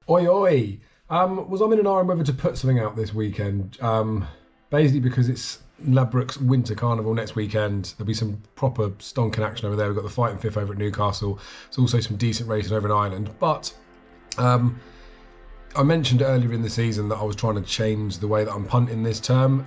Oi, oi. Was I'm in an iron whether to put something out this weekend. Basically because it's Ladbrokes Winter Carnival next weekend. There'll be some proper stonking action over there. We've got the fighting fifth over at Newcastle. There's also some decent racing over in Ireland. But I mentioned earlier in the season that I was trying to change the way that I'm punting this term.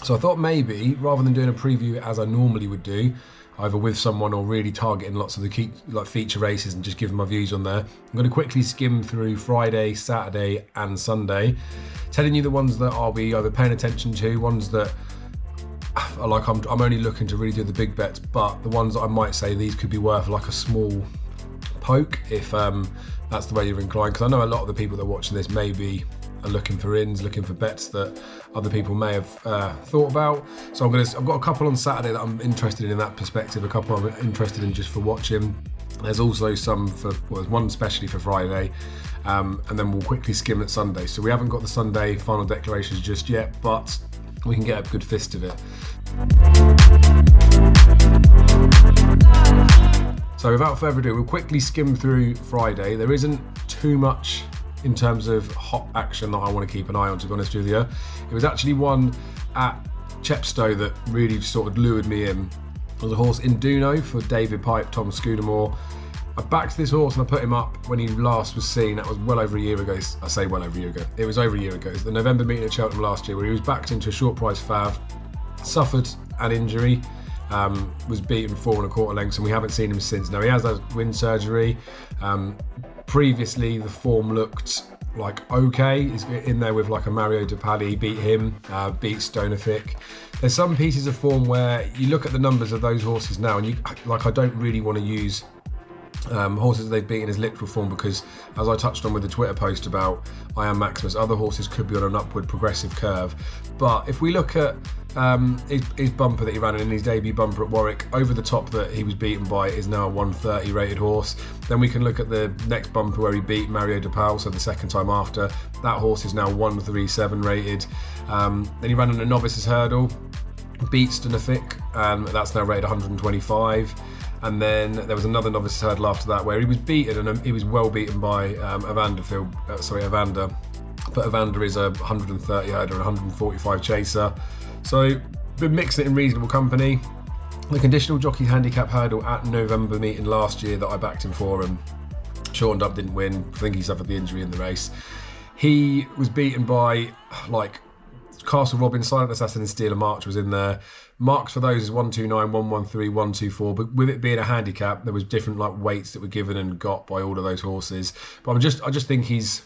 So I thought maybe, rather than doing a preview as I normally would do, either with someone or really targeting lots of the key feature races and just giving my views on there, I'm going to quickly skim through Friday, Saturday and Sunday, telling you the ones that I'll be either paying attention to, ones that I'm only looking to really do the big bets, but the ones that I might say these could be worth like a small poke if that's the way you're inclined, because I know a lot of the people that are watching this maybe are looking for ins, looking for bets that other people may have thought about. So I've got a couple on Saturday that I'm interested in that perspective, a couple I'm interested in just for watching. There's also some there's one especially for Friday, and then we'll quickly skim at Sunday. So we haven't got the Sunday final declarations just yet, but we can get a good fist of it. So without further ado, we'll quickly skim through Friday. There isn't too much in terms of hot action that I want to keep an eye on, to be honest with you. It was actually one at Chepstow that really sort of lured me in. It was a horse INDUNO for David Pipe, Tom Scudamore. I backed this horse and I put him up when he last was seen. That was well over a year ago. I say well over a year ago. It was over a year ago. It's the November meeting at Cheltenham last year where he was backed into a short price fav, suffered an injury, was beaten 4.25 lengths, and we haven't seen him since. Now he has had wind surgery. Previously the form looked like okay. He's in there with like a Mario De Palli, beat him, beat Stonefic. There's some pieces of form where you look at the numbers of those horses now and I don't really want to use horses they've beaten as literal form, because as I touched on with the Twitter post about I Am Maximus, other horses could be on an upward progressive curve. But if we look at his bumper that he ran in his debut bumper at Warwick, over the top that he was beaten by is now a 130 rated horse. Then we can look at the next bumper where he beat Mario De Palli, so the second time after. That horse is now 137 rated. Then he ran in a novices hurdle, beat Stonefic, that's now rated 125. And then there was another novice hurdle after that where he was beaten, and he was well beaten by Evander. But Evander is a 130 herder and 145 chaser. So been mixing it in reasonable company. The conditional jockey handicap hurdle at November meeting last year that I backed him for and shortened up, didn't win. I think he suffered the injury in the race. He was beaten by Castle Robin, Silent Assassin and Steeler March was in there. Marks for those is 129, 113, 124, but with it being a handicap, there was different weights that were given and got by all of those horses. But I just think he's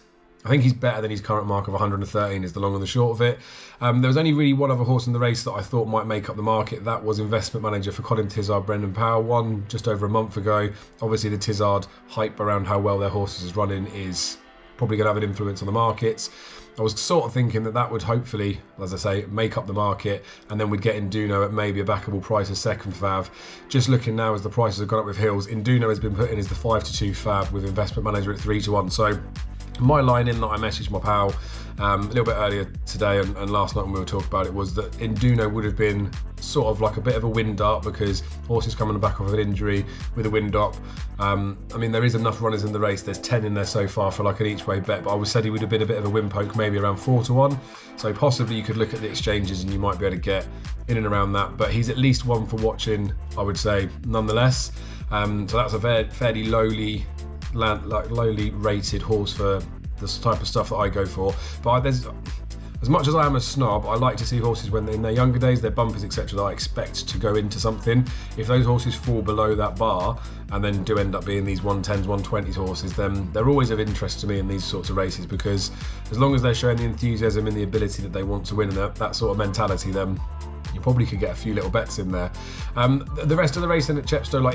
better than his current mark of 113 is the long and the short of it. There was only really one other horse in the race that I thought might make up the market. That was investment manager for Colin Tizard, Brendan Powell, won just over a month ago. Obviously the Tizard hype around how well their horses is running is probably going to have an influence on the markets. I was sort of thinking that would hopefully, as I say, make up the market, and then we'd get INDUNO at maybe a backable price as second fav. Just looking now as the prices have gone up with Hills, INDUNO has been put in as the 5-2 fav with investment manager at 3-1. So my line in that I messaged my pal a little bit earlier today and last night when we were talking about it was that INDUNO would have been sort of like a bit of a wind up, because horses coming back off of an injury with a wind up. There is enough runners in the race. There's 10 in there so far for like an each way bet, but I said he would have been a bit of a wind poke, maybe around 4-1. So possibly you could look at the exchanges and you might be able to get in and around that. But he's at least one for watching, I would say, nonetheless. So that's a fairly lowly rated horse for the type of stuff that I go for. But as much as I am a snob, I like to see horses when in their younger days, their bumpers, etc., that I expect to go into something. If those horses fall below that bar and then do end up being these 110s, 120s horses, then they're always of interest to me in these sorts of races, because as long as they're showing the enthusiasm and the ability that they want to win and that sort of mentality, then you probably could get a few little bets in there. The rest of the racing at Chepstow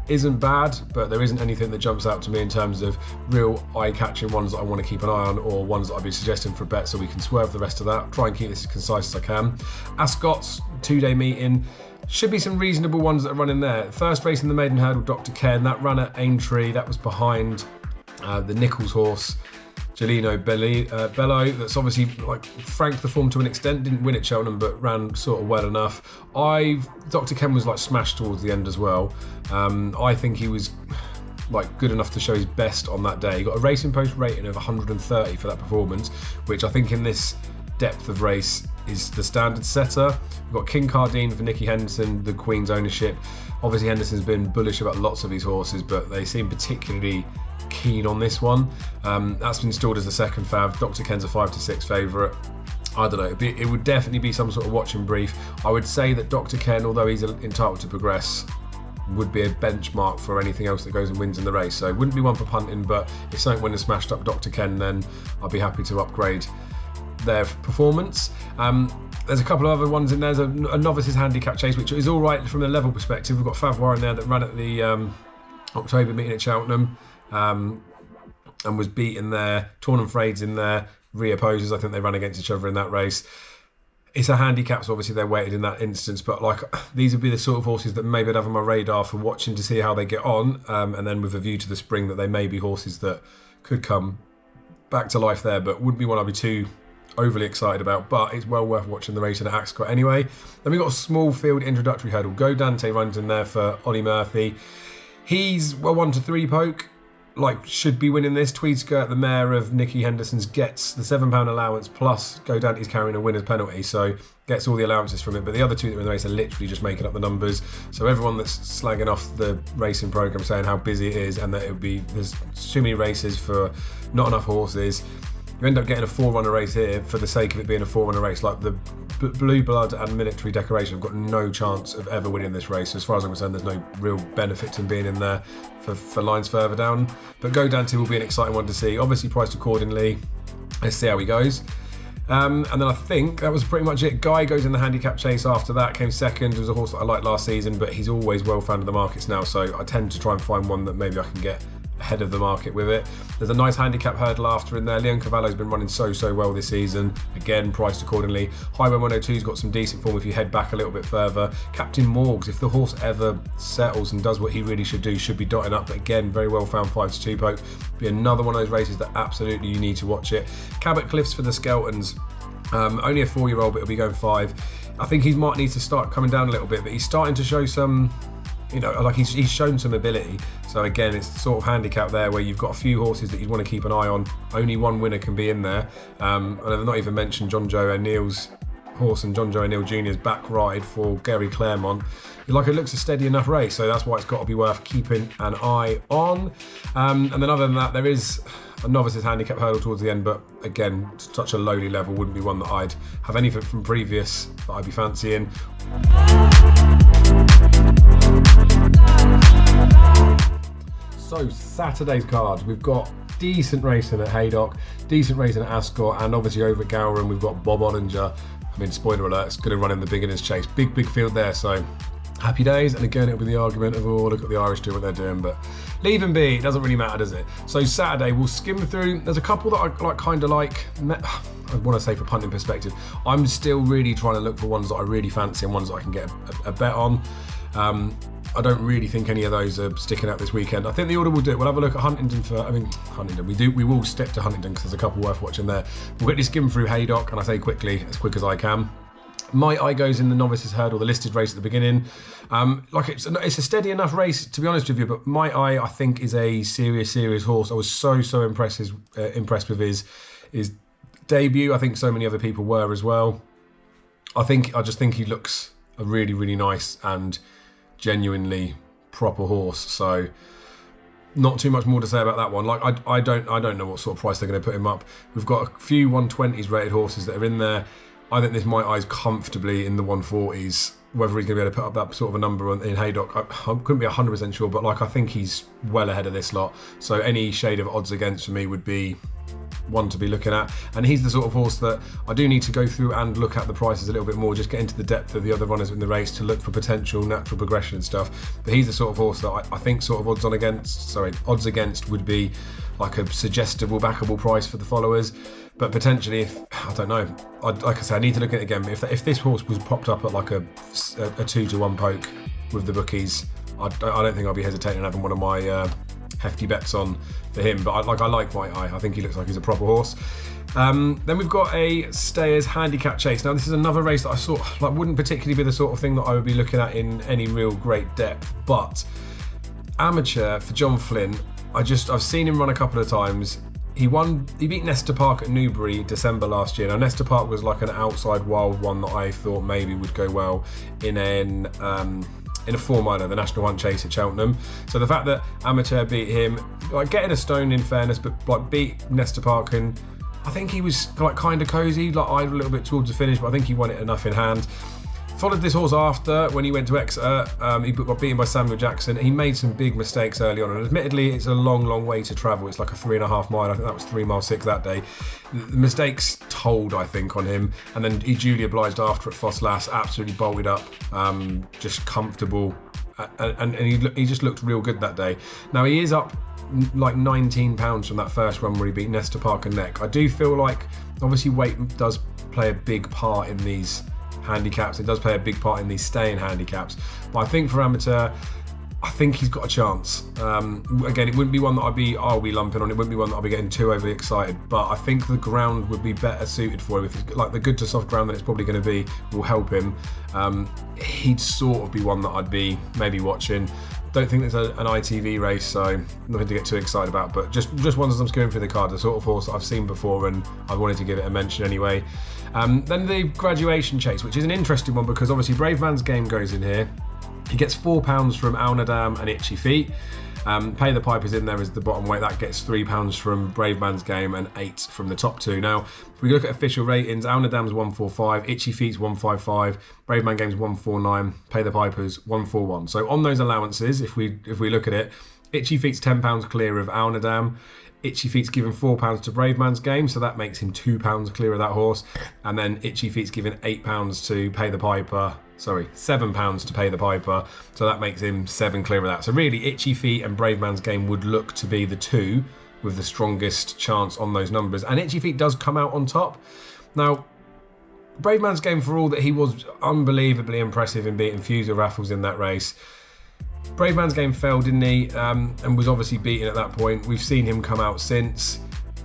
isn't bad, but there isn't anything that jumps out to me in terms of real eye-catching ones that I want to keep an eye on, or ones that I'd be suggesting for a bet, so we can swerve the rest of that. Try and keep this as concise as I can. Ascot's 2-day meeting. Should be some reasonable ones that are running there. First race in the maiden hurdle, Dr. Ken, that ran at Aintree. That was behind the Nichols horse, Gelino Bello, that's obviously franked the form to an extent, didn't win at Cheltenham but ran sort of well enough. Dr. Ken was smashed towards the end as well. I think he was like good enough to show his best on that day. He got a Racing Post rating of 130 for that performance, which I think in this depth of race is the standard setter. We've got King Cardine for Nicky Henderson, the Queen's ownership. Obviously Henderson's been bullish about lots of these horses, but they seem particularly keen on this one. That's been installed as the second fav. Dr. Ken's a 5 to 6 favourite. I don't know, it would definitely be some sort of watch and brief. I would say that Dr. Ken, although he's entitled to progress, would be a benchmark for anything else that goes and wins in the race. So it wouldn't be one for punting, but if something went and smashed up Dr. Ken, then I'd be happy to upgrade their performance. There's a couple of other ones in there. There's a novices handicap chase, which is all right from a level perspective. We've got Favois in there that ran at the October meeting at Cheltenham and was beaten there. Torn and Frayed's in there. Reopposes, I think they ran against each other in that race. It's a handicap, so obviously they're weighted in that instance, but like these would be the sort of horses that maybe I'd have on my radar for watching to see how they get on, and then with a view to the spring that they may be horses that could come back to life there, but wouldn't be one I'd be too overly excited about, but it's well worth watching the race at Ascot anyway. Then we've got a small field introductory hurdle. Go Dante runs in there for Ollie Murphy. He's a 1 to 3 poke, like should be winning this. Tweed Skirt, the mare of Nicky Henderson's, gets the £7 allowance plus Go Dante's carrying a winner's penalty, so gets all the allowances from it. But the other two that are in the race are literally just making up the numbers. So everyone that's slagging off the racing programme saying how busy it is and that there's too many races for not enough horses, you end up getting a 4-runner race here for the sake of it being a 4-runner race. Like the Blue Blood and Military Decoration have got no chance of ever winning this race. So as far as I'm concerned, there's no real benefit to being in there for lines further down. But Go Dante will be an exciting one to see. Obviously priced accordingly. Let's see how he goes. And then I think that was pretty much it. Guy goes in the handicap chase after that, came second. It was a horse that I liked last season, but he's always well found in the markets now. So I tend to try and find one that maybe I can get ahead of the market with it. There's a nice handicap hurdle after in there. Leon Cavallo's been running so well this season, again priced accordingly. Highway 102's got some decent form if you head back a little bit further. Captain Morgs, if the horse ever settles and does what he really should do, should be dotting up, but again very well found 5 to 2 poke. Be another one of those races that absolutely you need to watch it. Cabot Cliffs for the Skeltons, only a 4-year-old, but he'll be going 5. I think he might need to start coming down a little bit, but he's starting to show some, you know, like he's shown some ability. So again, it's the sort of handicap there where you've got a few horses that you'd want to keep an eye on. Only one winner can be in there. And I've not even mentioned John Joe O'Neill's horse and John Joe O'Neill Jr.'s back ride for Gary Claremont. Like, it looks a steady enough race, so that's why it's got to be worth keeping an eye on. And then other than that, there is a novices handicap hurdle towards the end, but again, such a lowly level, wouldn't be one that I'd have anything from previous that I'd be fancying. So Saturday's card, we've got decent racing at Haydock, decent racing at Ascot, and obviously over at Gowran we've got Bob Ollinger. I mean, spoiler alert, it's going to run in the beginner's chase. Big field there, so happy days. And again, it'll be the argument of, oh, look at the Irish doing what they're doing, but leave them be, it doesn't really matter, does it? So Saturday, we'll skim through. There's a couple that I kind of like. I want to say for punting perspective, I'm still really trying to look for ones that I really fancy and ones that I can get a bet on. I don't really think any of those are sticking out this weekend. I think the order will do it. We'll have a look at Huntingdon Huntingdon. We will stick to Huntingdon because there's a couple worth watching there. We'll quickly skim through Haydock, and I say quickly, as quick as I can. My eye goes in the novices hurdle, the listed race at the beginning. Like it's a steady enough race, to be honest with you, but My Eye, I think, is a serious horse. I was so impressed with his debut. I think so many other people were as well. I just think he looks a really nice and genuinely proper horse. So not too much more to say about that one. Like I don't know what sort of price they're going to put him up. We've got a few 120s rated horses that are in there. I think this My Eye's comfortably in the 140s. Whether he's going to be able to put up that sort of a number in Haydock, I couldn't be 100% sure, but like I think he's well ahead of this lot. So any shade of odds against for me would be one to be looking at. And he's the sort of horse that I do need to go through and look at the prices a little bit more, just get into the depth of the other runners in the race to look for potential natural progression and stuff. But he's the sort of horse that I think sort of odds against would be like a suggestible backable price for the followers. But potentially, I don't know, like I say, I need to look at it again. If this horse was popped up at like a 2 to 1 poke with the bookies, I don't think I'd be hesitating having one of my hefty bets on for him. But I like My Eye. I think he looks like he's a proper horse. Then we've got a Stayers handicap chase. Now this is another race that I sort of wouldn't particularly be the sort of thing that I would be looking at in any real great depth, but Amateur for John Flint, I've seen him run a couple of times. He beat Nesta Park at Newbury December last year. Now Nesta Park was like an outside wild one that I thought maybe would go well in a 4 miler, the National Hunt Chase at Cheltenham. So the fact that Amateur beat him, like getting a stone in fairness, but like beat Nesta Park, and I think he was like kind of cosy, like eyed a little bit towards the finish, but I think he won it enough in hand. Followed this horse after when he went to Exeter. He got beaten by Samuel Jackson. He made some big mistakes early on, and admittedly, it's a long way to travel. It's like a 3.5 mile. I think that was 3 miles 6 that day. The mistakes told, I think, on him, and then he duly obliged after at Fosslas, absolutely bolted up, just comfortable, and he just looked real good that day. Now he is up like 19 pounds from that first run where he beat Nesta Park and Neck. I do feel like obviously weight does play a big part in these handicaps. It does play a big part in these staying handicaps, but I think for Amateur, I think he's got a chance. Again, it wouldn't be one that I'll be lumping on. It wouldn't be one that I'll be getting too overly excited, but I think the ground would be better suited for him. If it's like the good to soft ground that it's probably going to be will help him. He'd sort of be one that I'd be maybe watching. Don't think there's an ITV race, so nothing to get too excited about, but just ones as I'm skimming through the card, the sort of horse that I've seen before, and I wanted to give it a mention anyway. Then the Graduation Chase, which is an interesting one because obviously Brave Man's Game goes in here. He gets £4 from Alnadam and Itchy Feet. Pay the Pipers in there as the bottom weight. That gets £3 from Brave Man's Game and 8 from the top two. Now, if we look at official ratings, Alnadam's 145, Itchy Feet's 155, Brave Man Game's 149, Pay the Pipers 141. So on those allowances, if we look at it, Itchy Feet's £10 clear of Alnadam. Itchy Feet's given £4 to Brave Man's Game, so that makes him £2 clear of that horse. And then Itchy Feet's given £8 to Pay the Piper. Sorry, £7 to Pay the Piper, so that makes him 7 clear of that. So really, Itchy Feet and Brave Man's Game would look to be the two with the strongest chance on those numbers. And Itchy Feet does come out on top. Now, Brave Man's Game, for all that he was unbelievably impressive in beating Fuser Raffles in that race, Brave Man's Game fell, didn't he? And was obviously beaten at that point. We've seen him come out since.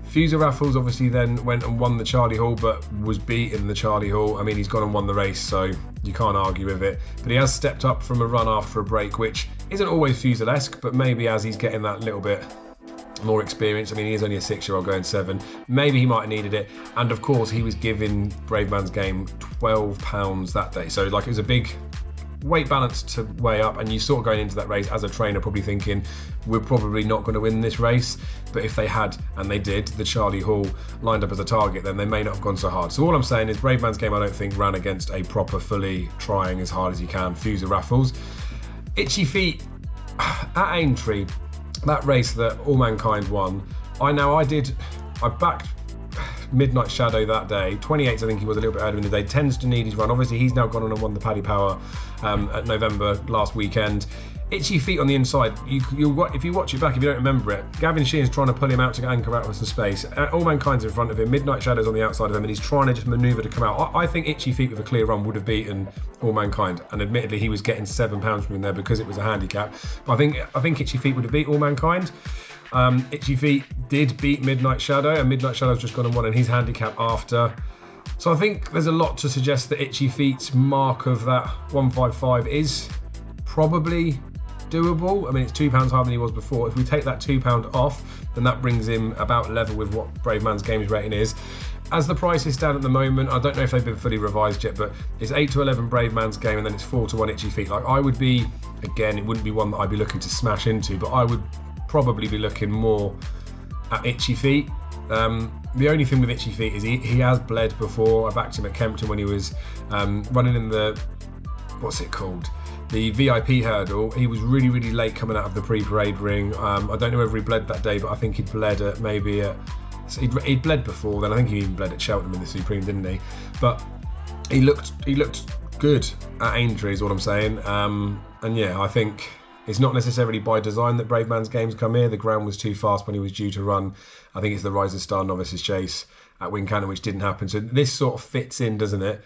Fuser Raffles obviously then went and won the Charlie Hall, but was beaten the Charlie Hall. I mean, he's gone and won the race, so you can't argue with it. But he has stepped up from a run after a break, which isn't always Fuser-esque, but maybe as he's getting that little bit more experience. I mean, he is only a 6-year-old going 7. Maybe he might have needed it. And of course, he was giving Brave Man's Game £12 that day. So like, it was a big weight balance to weigh up, and you sort of going into that race as a trainer probably thinking we're probably not going to win this race, but if they had, and they did, the Charlie Hall lined up as a target, then they may not have gone so hard. So all I'm saying is Brave Man's Game, I don't think, ran against a proper fully trying as hard as you can Fuser Raffles. Itchy Feet at Aintree, that race that All Mankind won, I backed Midnight Shadow that day. 28th, I think he was a little bit earlier in the day. Tends to need his run. Obviously, he's now gone on and won the Paddy Power at November last weekend. Itchy Feet on the inside. If you watch it back, if you don't remember it, Gavin Sheehan's trying to pull him out to anchor out with some space. All Mankind's in front of him. Midnight Shadow's on the outside of him, and he's trying to just manoeuvre to come out. I think Itchy Feet with a clear run would have beaten All Mankind, and admittedly, he was getting £7 from him there because it was a handicap. But I think Itchy Feet would have beat All Mankind. Itchy Feet did beat Midnight Shadow, and Midnight Shadow's just gone and won in his handicap after. So I think there's a lot to suggest that Itchy Feet's mark of that 155 is probably doable. I mean, it's £2 higher than he was before. If we take that £2 off, then that brings him about level with what Brave Man's Game's rating is. As the prices stand at the moment, I don't know if they've been fully revised yet, but it's 8 to 11 Brave Man's Game, and then it's 4 to 1 Itchy Feet. Like, I would be, again, it wouldn't be one that I'd be looking to smash into, but I would probably be looking more at Itchy Feet. The only thing with Itchy Feet is he has bled before. I backed him at Kempton when he was running in the, what's it called? The VIP hurdle. He was really, really late coming out of the pre-parade ring. I don't know whether he bled that day, but I think he'd bled at he'd bled before then. I think he even bled at Cheltenham in the Supreme, didn't he? But he looked good at Aintree, is what I'm saying. And yeah, I think it's not necessarily by design that Brave Man's Game's come here. The ground was too fast when he was due to run. I think it's the Rising Star Novices Chase at Wincanton, which didn't happen. So this sort of fits in, doesn't it,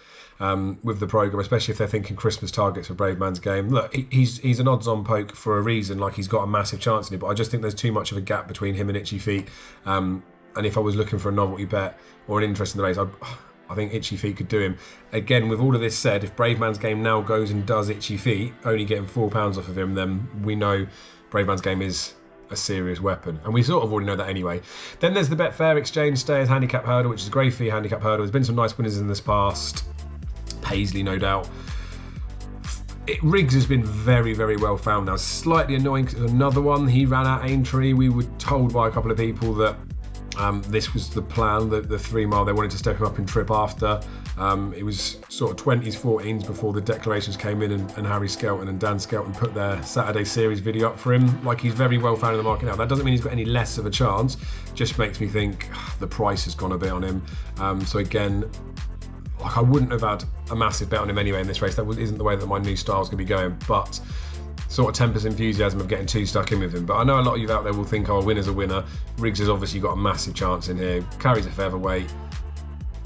with the programme, especially if they're thinking Christmas targets for Brave Man's Game. Look, he's an odds-on poke for a reason. Like, he's got a massive chance in it, but I just think there's too much of a gap between him and Itchy Feet. And if I was looking for a novelty bet or an interest in the race, I think Itchy Feet could do him. Again, with all of this said, if Brave Man's Game now goes and does Itchy Feet, only getting £4 off of him, then we know Brave Man's Game is a serious weapon, and we sort of already know that anyway. Then there's the Betfair Exchange Stayers Handicap Hurdle, which is a grey fee handicap hurdle. There's been some nice winners in this past. Paisley, no doubt. Riggs has been very, very well found now. Slightly annoying because another one, he ran out Aintree. We were told by a couple of people that this was the plan, the 3 mile. They wanted to step him up in trip after. It was sort of 20s, 14s before the declarations came in, and Harry Skelton and Dan Skelton put their Saturday series video up for him. Like, he's very well found in the market now. That doesn't mean he's got any less of a chance. Just makes me think the price has gone a bit on him. So again, like, I wouldn't have had a massive bet on him anyway in this race. That isn't the way that my new style's going to be going, but sort of tempers enthusiasm of getting too stuck in with him. But I know a lot of you out there will think, oh, a winner's a winner. Riggs has obviously got a massive chance in here. Carries a featherweight.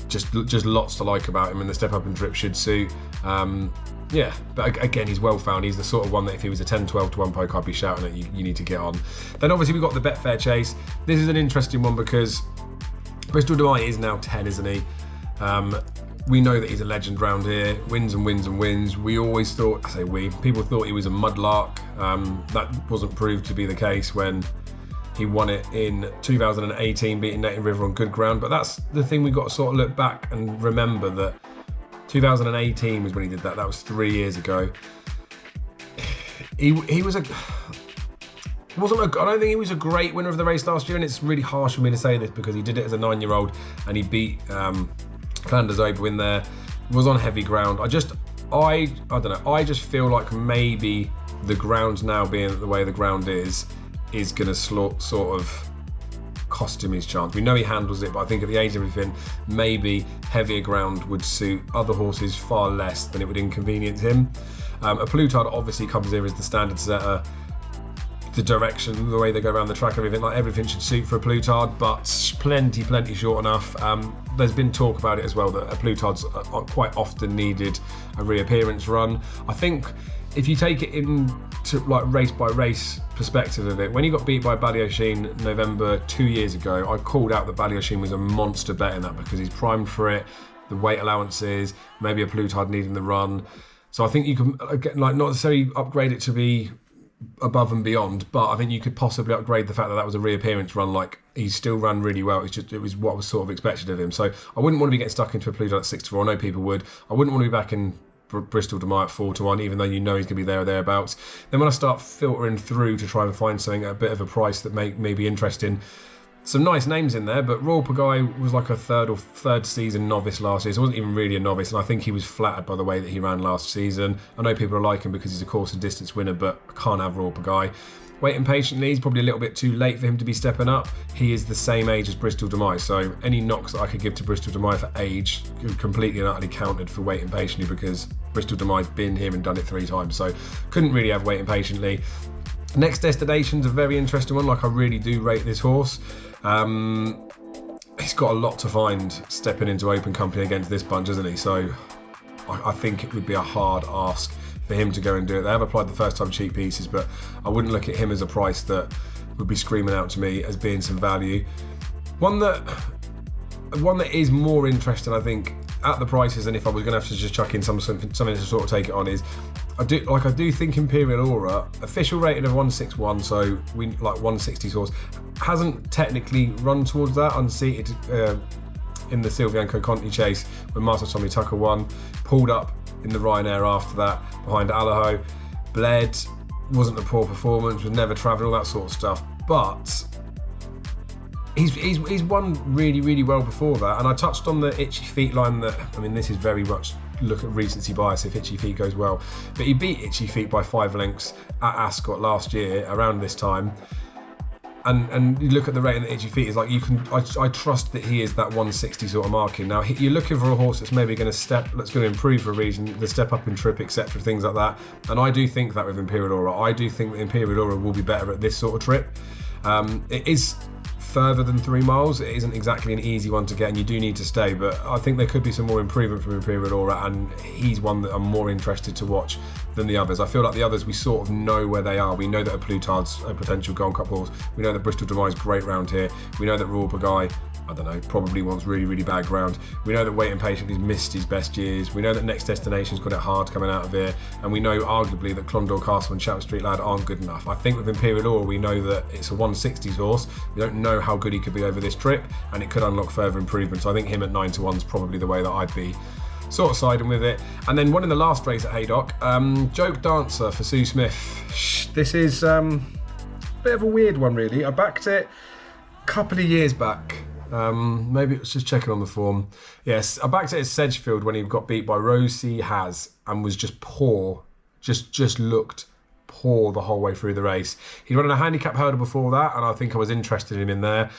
Just lots to like about him, and the step up and trip should suit. Yeah, but again, he's well found. He's the sort of one that if he was a 10, 12 to 1 poke, I'd be shouting at you, you need to get on. Then obviously we've got the Betfair Chase. This is an interesting one because Bristol Demai is now 10, isn't he? We know that he's a legend round here, wins and wins and wins. We always thought, I say we, people thought he was a mudlark. That wasn't proved to be the case when he won it in 2018, beating Nathan River on good ground. But that's the thing, we've got to sort of look back and remember that 2018 was when he did that. That was 3 years ago. He was a... I don't think he was a great winner of the race last year, and it's really harsh for me to say this because he did it as a 9-year-old and he beat Flanders Oval in there. It was on heavy ground. I don't know. I just feel like maybe the ground now being the way the ground is going to sort of cost him his chance. We know he handles it, but I think at the age of everything, maybe heavier ground would suit other horses far less than it would inconvenience him. A Plutard obviously comes here as the standard setter. The direction, the way they go around the track, everything should suit for a Plutard, but plenty short enough. There's been talk about it as well that a Plutard's quite often needed a reappearance run. I think if you take it into like race by race perspective of it, when he got beat by Ballyosheen November 2 years ago, I called out that Ballyosheen was a monster bet in that because he's primed for it, the weight allowances, maybe a Plutard needing the run. So I think you can, like, not necessarily upgrade it to be above and beyond, but I think you could possibly upgrade the fact that that was a reappearance run. Like, he still ran really well. It was what was sort of expected of him. So I wouldn't want to be getting stuck into a Plutard at 6-4. I know people would. I wouldn't want to be back in Bristol Demai at 4-1, even though you know he's going to be there or thereabouts. Then when I start filtering through to try and find something at a bit of a price that may be interesting, some nice names in there, but Royal Pagaille was like a third season novice last year, so he wasn't even really a novice, and I think he was flattered by the way that he ran last season. I know people are like him because he's a course and distance winner, but I can't have Royal Pagaille. Waiting patiently, he's probably a little bit too late for him to be stepping up. He is the same age as Bristol Demai, so any knocks that I could give to Bristol Demai for age completely and utterly counted for waiting patiently because Bristol Demai's been here and done it 3 times, so couldn't really have waiting patiently. Next Destination's a very interesting one. Like, I really do rate this horse. He's got a lot to find stepping into open company against this bunch, isn't he? So I think it would be a hard ask for him to go and do it. They have applied the first time cheap pieces, but I wouldn't look at him as a price that would be screaming out to me as being some value. One that is more interesting, I think, at the prices, and if I was going to have to just chuck in something to sort of take it on, is I do think Imperial Aura, official rating of 161, so we like 160 horse, hasn't technically run towards that, unseated in the Silvianco Conti chase when Master Tommy Tucker won, pulled up in the Ryanair after that behind Allaho, bled, wasn't a poor performance, was never travelling, all that sort of stuff, but he's won really well before that. And I touched on the Itchy Feet line that, I mean, this is very much look at recency bias if Itchy Feet goes well, but he beat Itchy Feet by 5 lengths at Ascot last year around this time, and you look at the rating that Itchy Feet is like, I trust that he is that 160 sort of marking. Now you're looking for a horse that's maybe going to improve for a reason, the step up in trip, etc., things like that, and I do think that with Imperial Aura, I do think that Imperial Aura will be better at this sort of trip. It is further than 3 miles. It isn't exactly an easy one to get, and you do need to stay, but I think there could be some more improvement from Imperial Aura, and he's one that I'm more interested to watch than the others. I feel like the others, we sort of know where they are. We know that a Plutard's a potential Gold Cup horse. We know that Bristol Demai is great round here. We know that Royal Pagaille I don't know, probably wants really, really bad ground. We know that Waiting Patiently's missed his best years. We know that Next Destination's got it hard coming out of here. And we know, arguably, that Clondor Castle and Chapel Street Lad aren't good enough. I think with Imperial Aura, we know that it's a 160s horse. We don't know how good he could be over this trip, and it could unlock further improvements. I think him at 9-1 is probably the way that I'd be sort of siding with it. And then one in the last race at Haydock, Joke Dancer for Sue Smith. This is a bit of a weird one, really. I backed it a couple of years back. Maybe it was just checking on the form. Yes, I backed it at Sedgefield when he got beat by Rosie Has and was just poor. Just looked poor the whole way through the race. He'd run in a handicap hurdle before that, and I think I was interested in him in there.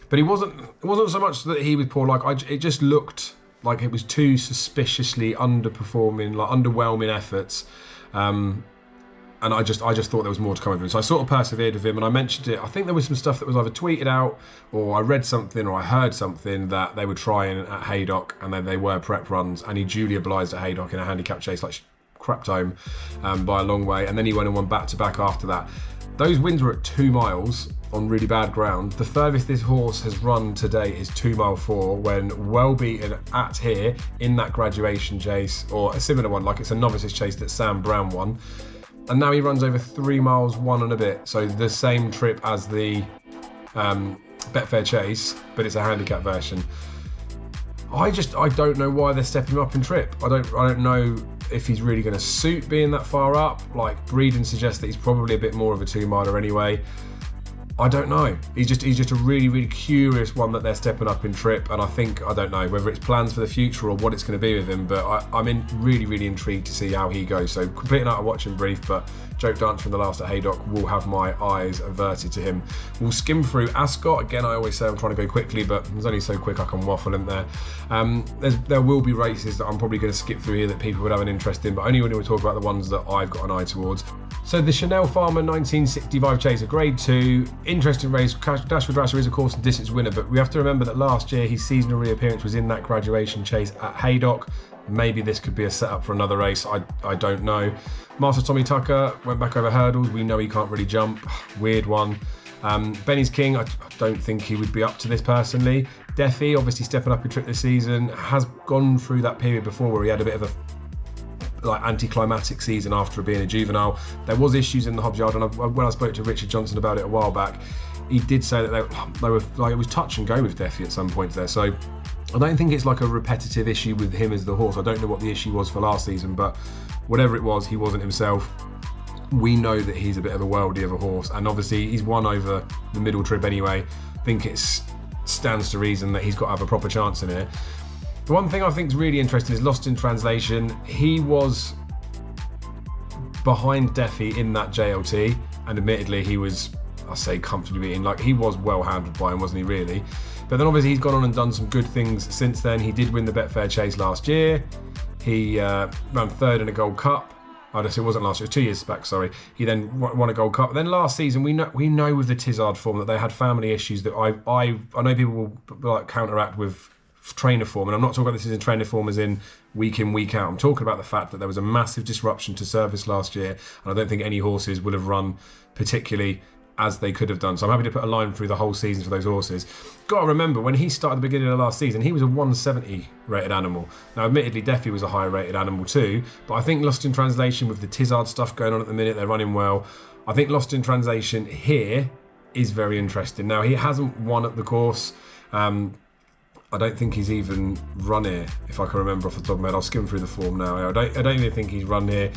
But it wasn't so much that he was poor. It just looked like it was too suspiciously underperforming, like underwhelming efforts. And I just thought there was more to come with him. So I sort of persevered with him, and I mentioned it. I think there was some stuff that was either tweeted out, or I read something, or I heard something that they were trying at Haydock, and then they were prep runs, and he duly obliged at Haydock in a handicap chase, like crapped home by a long way, and then he went and won back-to-back after that. Those wins were at 2 miles on really bad ground. The furthest this horse has run today is 2 mile 4, when well beaten at here in that graduation chase, or a similar one, like it's a novices chase that Sam Brown won. And now he runs over 3 miles 1 and a bit, so the same trip as the Betfair chase, but it's a handicap version. I don't know why they're stepping him up in trip. I don't know if he's really going to suit being that far up. Like, breeding suggests that he's probably a bit more of a 2-miler anyway. I don't know. He's just a really, really curious one that they're stepping up in trip, and I don't know whether it's plans for the future or what it's going to be with him, but I'm really, really intrigued to see how he goes. So completing out a watching brief, but Joke Dancer from the last at Haydock will have my eyes averted to him. We'll skim through Ascot. Again, I always say I'm trying to go quickly, but it's only so quick I can waffle in there. There will be races that I'm probably going to skip through here that people would have an interest in, but only when we talk about the ones that I've got an eye towards. So the Chanel Farmer 1965 Chaser, Grade 2, interesting race. Dashwood Rasher is of course the distance winner, but we have to remember that last year his seasonal reappearance was in that graduation chase at Haydock. Maybe this could be a setup for another race, I don't know. Master Tommy Tucker went back over hurdles. We know he can't really jump. Weird one. Benny's King, I don't think he would be up to this personally. Deffy, obviously stepping up in trip this season, has gone through that period before where he had a bit of a anticlimactic season after being a juvenile. There was issues in the Hobbs Yard, and when I spoke to Richard Johnson about it a while back, he did say that they were like, it was touch and go with Deffy at some points there. So I don't think it's like a repetitive issue with him as the horse. I don't know what the issue was for last season, but whatever it was, he wasn't himself. We know that he's a bit of a worldie of a horse, and obviously he's won over the middle trip anyway. I think it stands to reason that he's got to have a proper chance in here. The one thing I think is really interesting is Lost in Translation. He was behind Deffy in that JLT, and admittedly he was, I say, comfortably beaten. Like, he was well handled by him, wasn't he, really? But then obviously he's gone on and done some good things since then. He did win the Betfair Chase last year. He ran 3rd in a Gold Cup. Oh, it wasn't last year, it was 2 years back, sorry. He then won a Gold Cup. Then last season, we know with the Tizard form that they had family issues that I know people will like counteract with trainer form, and I'm not talking about this as in trainer form as in, week in, week out. I'm talking about the fact that there was a massive disruption to service last year, and I don't think any horses would have run particularly as they could have done. So I'm happy to put a line through the whole season for those horses. Got to remember, when he started at the beginning of last season, he was a 170 rated animal. Now, admittedly, Deffy was a higher rated animal too, but I think Lost in Translation with the Tizard stuff going on at the minute, they're running well. I think Lost in Translation here is very interesting. Now, he hasn't won at the course. I don't think he's even run here, if I can remember off the top of my head. I'll skim through the form now. I don't even think he's run here.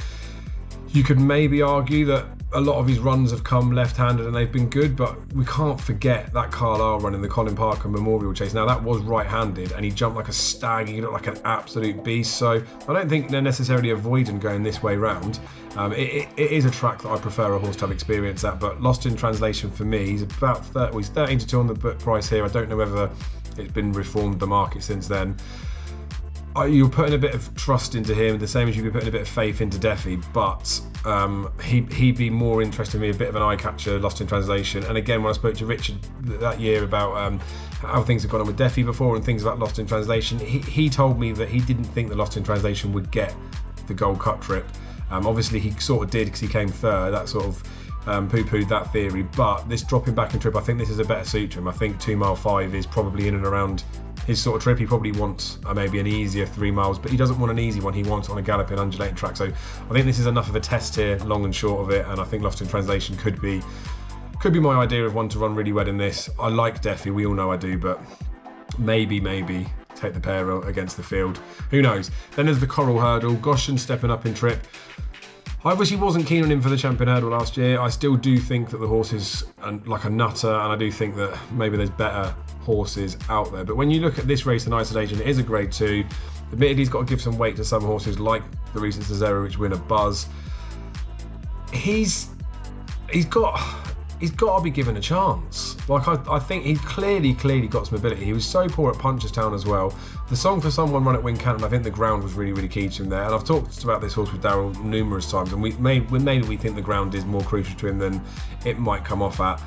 You could maybe argue that a lot of his runs have come left-handed and they've been good, but we can't forget that Carlisle run in the Colin Parker Memorial Chase. Now, that was right-handed and he jumped like a stag. He looked like an absolute beast. So I don't think they're necessarily avoiding going this way round. It is a track that I prefer a horse to have experience at, but Lost in Translation for me, he's about 30, he's 13 to 2 on the book price here. I don't know whether it's been reformed the market since then. You're putting a bit of trust into him, the same as you'd be putting a bit of faith into Deffy, but he'd be more interested in me, a bit of an eye catcher, Lost in Translation. And again, when I spoke to Richard that year about how things have gone on with Deffy before and things about Lost in Translation, he told me that he didn't think the Lost in Translation would get the Gold Cup trip. Obviously he sort of did because he came third, that sort of poo-pooed that theory, but this dropping back in trip, I think this is a better suit to him. I think 2 mile 5 is probably in and around his sort of trip. He probably wants maybe an easier 3 miles, but he doesn't want an easy one. He wants on a galloping, undulating track. So I think this is enough of a test here, long and short of it, and I think Lost in Translation could be my idea of one to run really well in this. I like Deffy, we all know I do, but maybe take the pair against the field. Who knows? Then there's the Coral Hurdle. Goshen stepping up in trip. I obviously wasn't keen on him for the Champion Hurdle last year. I still do think that the horse is like a nutter, and I do think that maybe there's better horses out there. But when you look at this race in isolation, it is a Grade 2. Admittedly, he's got to give some weight to some horses like the recent Cesaro, which win a buzz. He's got to be given a chance. Like I think he clearly got some ability. He was so poor at Punchestown as well. The Song for Someone run at Wincanton, I think the ground was really key to him there. And I've talked about this horse with Darryl numerous times, and maybe we think the ground is more crucial to him than it might come off at.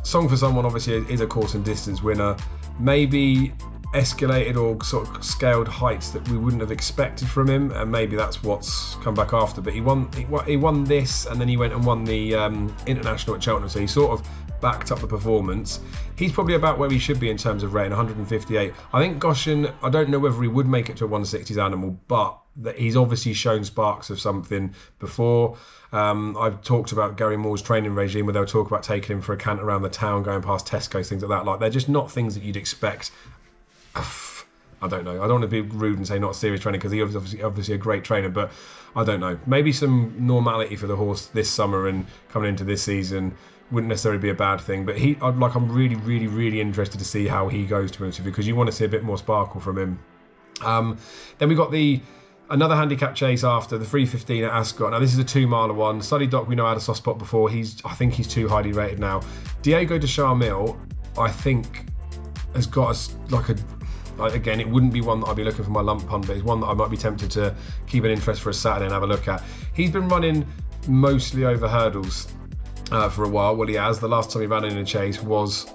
Song for Someone obviously is a course and distance winner. Maybe escalated or sort of scaled heights that we wouldn't have expected from him, and maybe that's what's come back after. But he won this, and then he went and won the International at Cheltenham, so he sort of backed up the performance. He's probably about where he should be in terms of rating, 158. I think Goshen, I don't know whether he would make it to a 160s animal, but that he's obviously shown sparks of something before. I've talked about Gary Moore's training regime, where they'll talk about taking him for a cant around the town, going past Tesco's, things like that. Like, they're just not things that you'd expect. I don't know. I don't want to be rude and say not serious training, because he's obviously a great trainer, but I don't know. Maybe some normality for the horse this summer and coming into this season wouldn't necessarily be a bad thing. But I'm really interested to see how he goes, to be honest with you, because you want to see a bit more sparkle from him. Then we got another handicap chase after the 3:15 at Ascot. Now this is a 2 miler one. Sully Dock, we know, had a soft spot before. I think he's too highly rated now. Diego de Charmille, I think, has got again, it wouldn't be one that I'd be looking for my lump punt, but it's one that I might be tempted to keep an interest for a Saturday and have a look at. He's been running mostly over hurdles for a while. Well, he has. The last time he ran in a chase was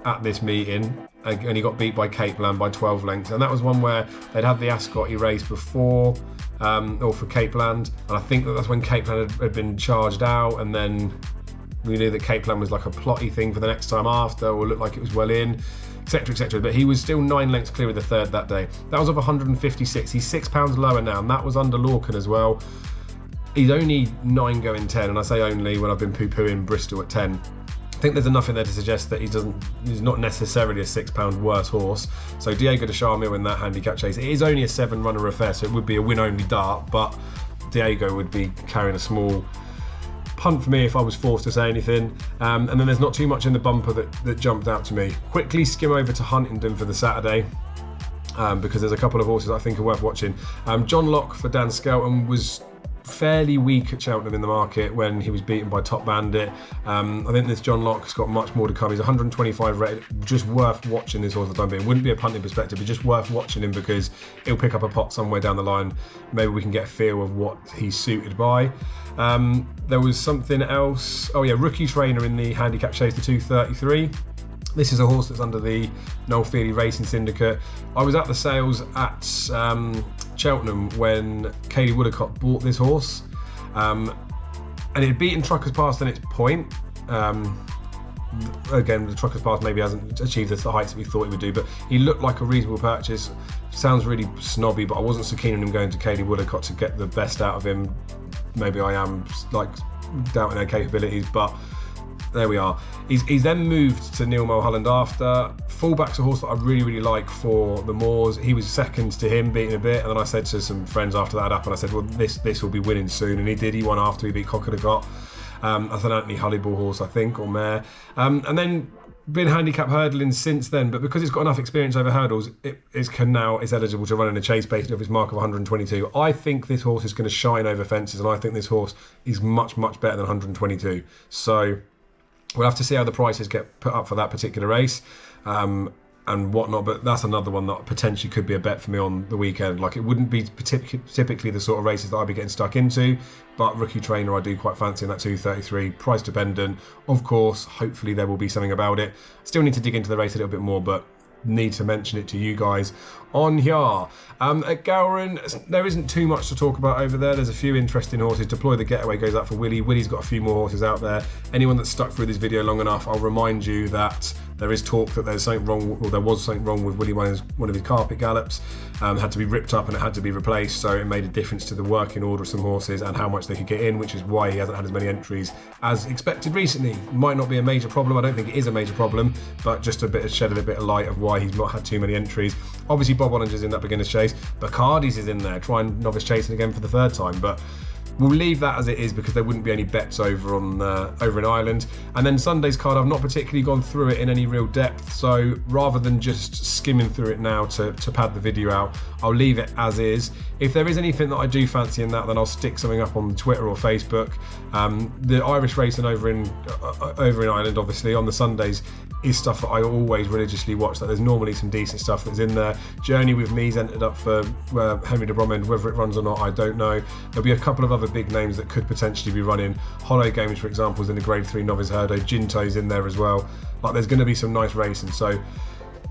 at this meeting, and he got beat by Cape Land by 12 lengths, and that was one where they'd had the Ascot he raced before, or for Cape Land, and I think that's when Cape Land had been charged out, and then we knew that Cape Land was like a plotty thing for the next time after, or looked like it was well in, etc. But he was still 9 lengths clear of the third that day. That was of 156. He's £6 lower now, and that was under Lorcan as well. He's only 9 going 10, and I say only when I've been poo-pooing Bristol at 10. I think there's enough in there to suggest that he's not necessarily a £6 worse horse. So Diego de Charmille in that handicap chase, it is only a 7 runner affair, so it would be a win-only dart, but Diego would be carrying a small punt for me if I was forced to say anything. And then there's not too much in the bumper that jumped out to me. Quickly skim over to Huntingdon for the Saturday, because there's a couple of horses I think are worth watching. John Locke for Dan Skelton was fairly weak at Cheltenham in the market when he was beaten by Top Bandit. I think this John Locke's got much more to come. He's 125 rated. Just worth watching this horse for the time being. Wouldn't be a punting perspective, but just worth watching him because he'll pick up a pot somewhere down the line. Maybe we can get a feel of what he's suited by. There was something else. Oh yeah, Rookie Trainer in the handicap chase, the 233. This is a horse that's under the Noel Feely Racing Syndicate. I was at the sales at Cheltenham when Kaylee Woodacott bought this horse, and it had beaten Truckers Pass in its point. Again, the Truckers Pass maybe hasn't achieved the heights that we thought it would do, but he looked like a reasonable purchase. Sounds really snobby, but I wasn't so keen on him going to Kaylee Woodacott to get the best out of him. Maybe I am doubting their capabilities, but there we are. He's then moved to Neil Mulholland after. Fullback's a horse that I really like for the Moors. He was second to him, beating a bit, and then I said to some friends after that up, and I said, well, this will be winning soon, and he did. He won after he beat Cockadacott. That's an Anthony Hullyball horse, I think, or mare. And then been handicap hurdling since then, but because it's got enough experience over hurdles, it's eligible to run in a chase based off his mark of 122. I think this horse is going to shine over fences, and I think this horse is much better than 122. So we'll have to see how the prices get put up for that particular race and whatnot, but that's another one that potentially could be a bet for me on the weekend. Like, it wouldn't be typically the sort of races that I'd be getting stuck into, but Rookie Trainer I do quite fancy in that 233, price dependent. Of course, hopefully there will be something about it. Still need to dig into the race a little bit more, but need to mention it to you guys on here. At Gowran, there isn't too much to talk about over there. There's a few interesting horses. Deploy the Getaway goes out for Willie. Willie's got a few more horses out there. Anyone that's stuck through this video long enough, I'll remind you that there is talk that there's something wrong, or there was something wrong with Willie. One of his carpet gallops had to be ripped up and it had to be replaced, so it made a difference to the working order of some horses and how much they could get in, which is why he hasn't had as many entries as expected recently. Might not be a major problem. I don't think it is a major problem, but just a bit of shed a bit of light of why he's not had too many entries. Obviously, Bob Ollinger's in that beginner's chase. Bacardi's is in there, trying novice chasing again for the third time, but we'll leave that as it is because there wouldn't be any bets over in Ireland. And then Sunday's card, I've not particularly gone through it in any real depth, so rather than just skimming through it now to pad the video out, I'll leave it as is. If there is anything that I do fancy in that, then I'll stick something up on Twitter or Facebook. The Irish racing over in Ireland, obviously, on the Sundays is stuff that I always religiously watch. That there's normally some decent stuff that's in there. Journey with Me's entered up for Henry de Bromond. Whether it runs or not, I don't know. There'll be a couple of other big names that could potentially be running. Hollow Games, for example, is in the Grade 3 novice hurdle. Ginto's in there as well. Like, there's going to be some nice racing. So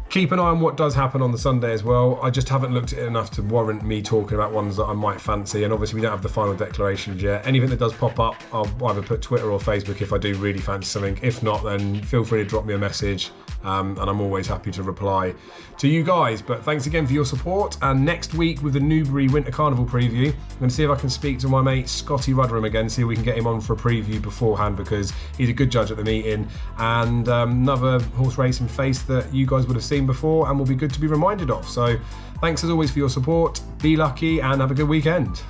keep an eye on what does happen on the Sunday as well. I just haven't looked at it enough to warrant me talking about ones that I might fancy, and obviously we don't have the final declarations yet. Anything that does pop up, I'll either put Twitter or Facebook if I do really fancy something. If not, then feel free to drop me a message, and I'm always happy to reply to you guys. But thanks again for your support, and next week with the Newbury Winter Carnival preview, I'm going to see if I can speak to my mate Scotty Rudderham again, see if we can get him on for a preview beforehand, because he's a good judge at the meeting, and another horse racing face that you guys would have seen before and will be good to be reminded of. So thanks as always for your support, be lucky and have a good weekend.